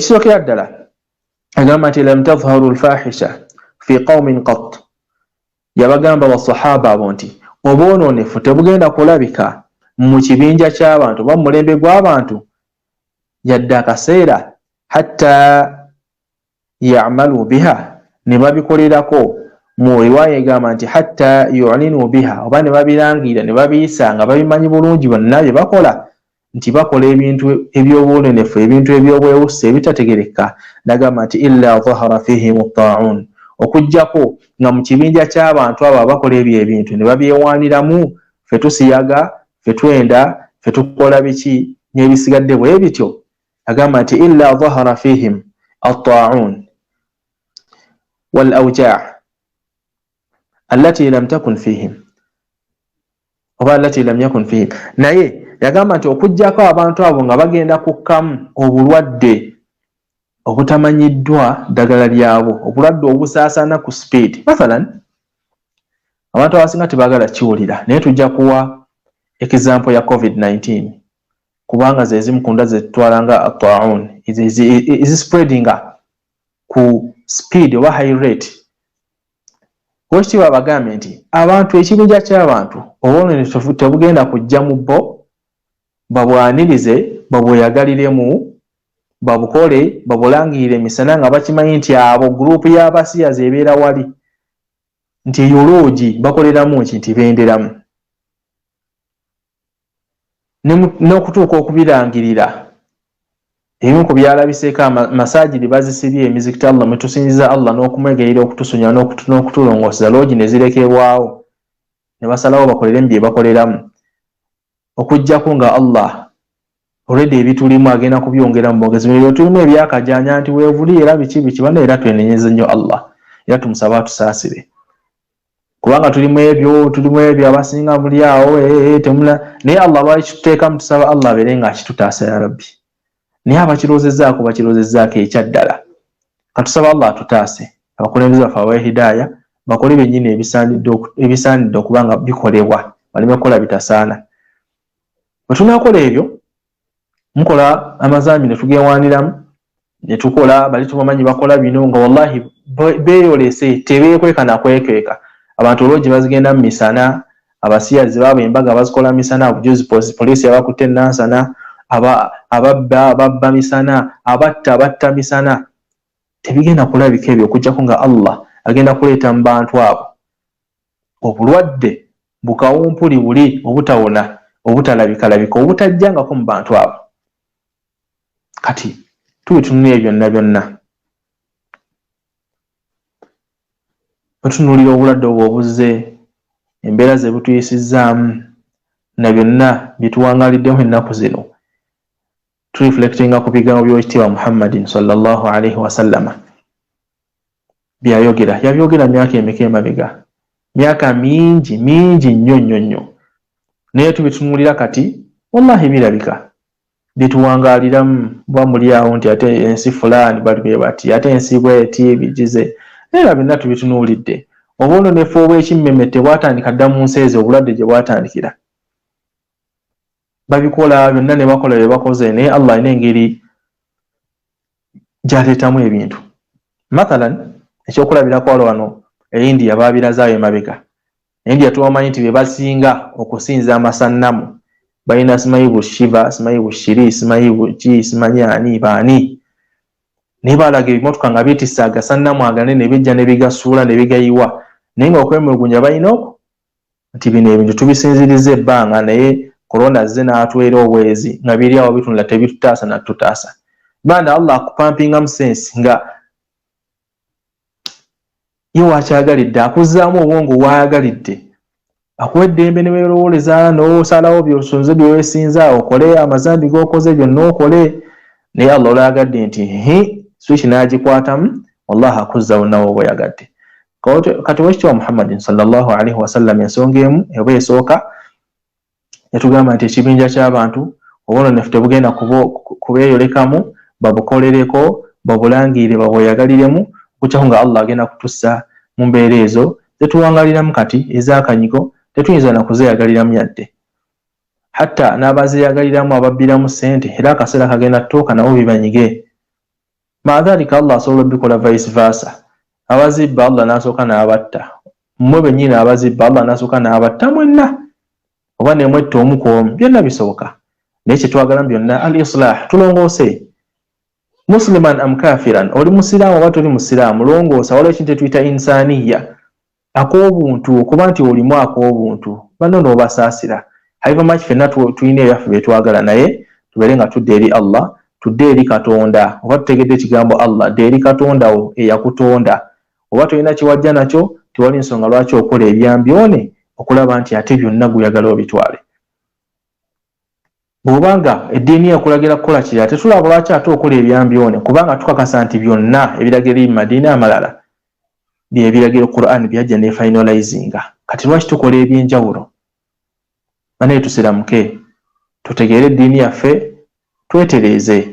ekisookera ddala agamba nti lam tadhharu alfahisha fi qaumin qat, yabagamba basahaba abo nti obwononefu tebugenda kulabika mu kibinja ky'abantu oba mu mulembe gw'abantu yadde akaseera hatta ya'malu biha, ne babikolerako. Mu riwaya egamba nti hatta yu'linu biha, oba ne babirangira ne babiyisa nga babimanyi bulungi bonna bye bakola nti bakola ebintu eby'obwononefu, ebintu eby'obwewussa ebitategereka. Nagamba nti illa dhahara fihim at-ta'un, okujjako nga mu kibinja ky'abantu abo abakola ebyo ebintu ne babyewaaniramu, fe tusiyaga, fe twenda, fe tukola biki n'ebisigadde bwe bityo. Agamba nti illa dhahara fihim at-ta'un wal awja' allati lam takun fihim oba allati lam yakun fihim. Naye yagamba nti okujjako abantu abo nga bagenda kukkamu obulwadde obutamanyiddwa ddagala lyabwo, obulwadde obusaasaana ku speed. Mathalan, abantu abasinga tebaagala kiwulira, naye tujja kuwa example ya COVID-19 kubanga ze zimu ku ndwadde ze tutwala nga at-ta'un is spreading ku speed oba high rate. Wekitiibwa bagambye nti abantu, ekibinja ky'abantu obwononefu tebugenda kujja mu bo babwanirize, babweyagaliremu, babukole, babulangirire emisana nga bakimanyi nti abo gurupu y'abasiyazi ebeera wali, nti yoloogi bakoleramu nti benderamu, n'okutuuka okubirangirira. Ebimu ku byalabiseeko masajidi bazisibye, emizikiti Allah mwe tusinziza Allah n'okumwegayirira okutusonya n'okutulongoosa, loogi ne zirekebwawo ne basalawo bakoleremu bye bakoleramu, okujjako nga Allah already ebitulimu agenda kubyongera mu bwongezi. Ebyo tulimu ebyakajanja nti weevuli era biki bana, era twenenyeze nnyo Allah era tumusaba atusaasire kubanga tulimu ebyo abasinga muli awo temula. Naye Allah lwaki tuteekamu tusaba Allah abeere nga akitutaasa ya Rabbi, naye abakirozezzaako bakirozezzaako ekyaddala. Katusaba Allah atutaase, abakulembeze baffe abawe hidaaya, bakole bennyini ebisaanidde okuba nga bikolebwa, baleme kukola bitasaana. Bwe tunaakola ebyo, mukola amazambi ne tugewaaniramu, ne tukola bali tubamanyi bakola bino nga wallahi beeyolese, tebeekweka na kwekeka. Abantu olwogi bazigenda mu misana, abasiyazi baabo embaga bazikola misana, obujuzi poliisi yabakutte Nansana, ababba misana, abatta misana. Tebigenda kulabika ebyo okujjako nga Allah agenda kuleeta mu bantu abo obulwadde bukawumpuli buli obutawona, obutalabika obutajjangako mu bantu abo. Kati tubitunula ebyo byonna, tutunuulira obulwadde obwo obuzze, embeera ze butuyisizzaamu, na byonna bituwangaliddemu ennaku zino. Tureflectinga ku bigambo by'Oweekitiibwa Muhammadin sallallahu alaihi wasallama byayogera. Yabyogera myaka emeka emabega, myaka mingi nnyo. Naye tubitunuulira kati wallahi birabika, bituwangaaliramu. Bwa muli awo nti ate ensi fulaani bali bwe bati, ate ensi bweti bigize. Era byonna tubitunuulidde. Obwononefu obw'ekimmemme tebwatandika dda mu nsi ezo, obulwadde gye bwatandikira. Babikola byonna ne bakola bye bakoze, naye Allah alina engeri gy'aleetamu ebintu. Mathalan, ekyokulabirako wano India babirazaayo emabega. India tubamanyi nti be basinga okusinza amasannamu, balina simanyi bushiva, simanyi bushiri, simanyi buki, simanyi ani baani. Naye balaga ebimotoka nga bitisa agasannamu aganene bijja ne bigasuula ne bigayiwa, naye nga okwemulugunya balina nti bino ebintu tubisinziriza ebbanga, naye korona zze n'atwera obwezi nga biri awo bitunula tebitutaasa na tututaasa. Banda Allah akupampinga mu sensi nga ye wakyagalidde, akuzzaamu obwongo waayagalidde, akuwa eddembe ne weerowooleza n'osalawo by'osonze bye weesinza, okole amazambi g'okoze byonna okole. Naye Allah olayagadde nti switch n'agikwatamu, wallahi akuzzawo nawe oba oyagadde. Kati Oweekitiibwa Muhammadin sallallahu alaihi wasallam ensonga emu eba esooka yatugamba nti ekibinja ky'abantu obwononefu tebugenda kubeeyolekamu, babukolereko, babulangire, babweyagaliremu, okukyako nga Allah agenda kutussa mu mbeera ezo zetuwangaliramu kati ez'akanyigo, tetuyinza na kuzeeyagaliramu yadde. Hatta n'abazeeyagaliramu ababbiramu ssente, era akaseera kagenda tutuuka nabo bibanyige. maadhalika Allah asobola bikola vice versa. Abazibba Allah n'asooka n'abatta, mmwe bennyini abazibba Allah n'asooka n'abatta mwenna, oba ne mwetta omu ku omu, byonna bisoboka. Naye kye twagala byonna al islah, tulongoose. Musliman am kafiran, oli musiraamu oba toli musiraamu, longoosa. Waliwo ekintu tuyita insaniya, ak'obuntu, okuba nti olimu ak'obuntu, banno n'obasaasira. However much ffenna tulina ebyaffe bye twagala, naye tubeere nga tudde eri Allah, tudde eri Katonda. Oba tutegedde ekigambo Allah, dde eri Katonda wo eyakutonda. Oba tolina kiwajja nakyo, tewali nsonga lwaki okola ebyambyone okulaba nti ate byonna guyagala obitwale. Bw'obanga eddiini yakulagira kukola kiri, ate tulaba lwaki ate okola ebyambyone, kubanga tukakasa nti byonna ebiragiro ebiri mu madiini amalala bye biragiro Qur'an byajja ne finalizinga. Kati lwaki tukola ebyenjawulo? Banaye tusiramuke, tutegeere eddiini yaffe, twetereeze.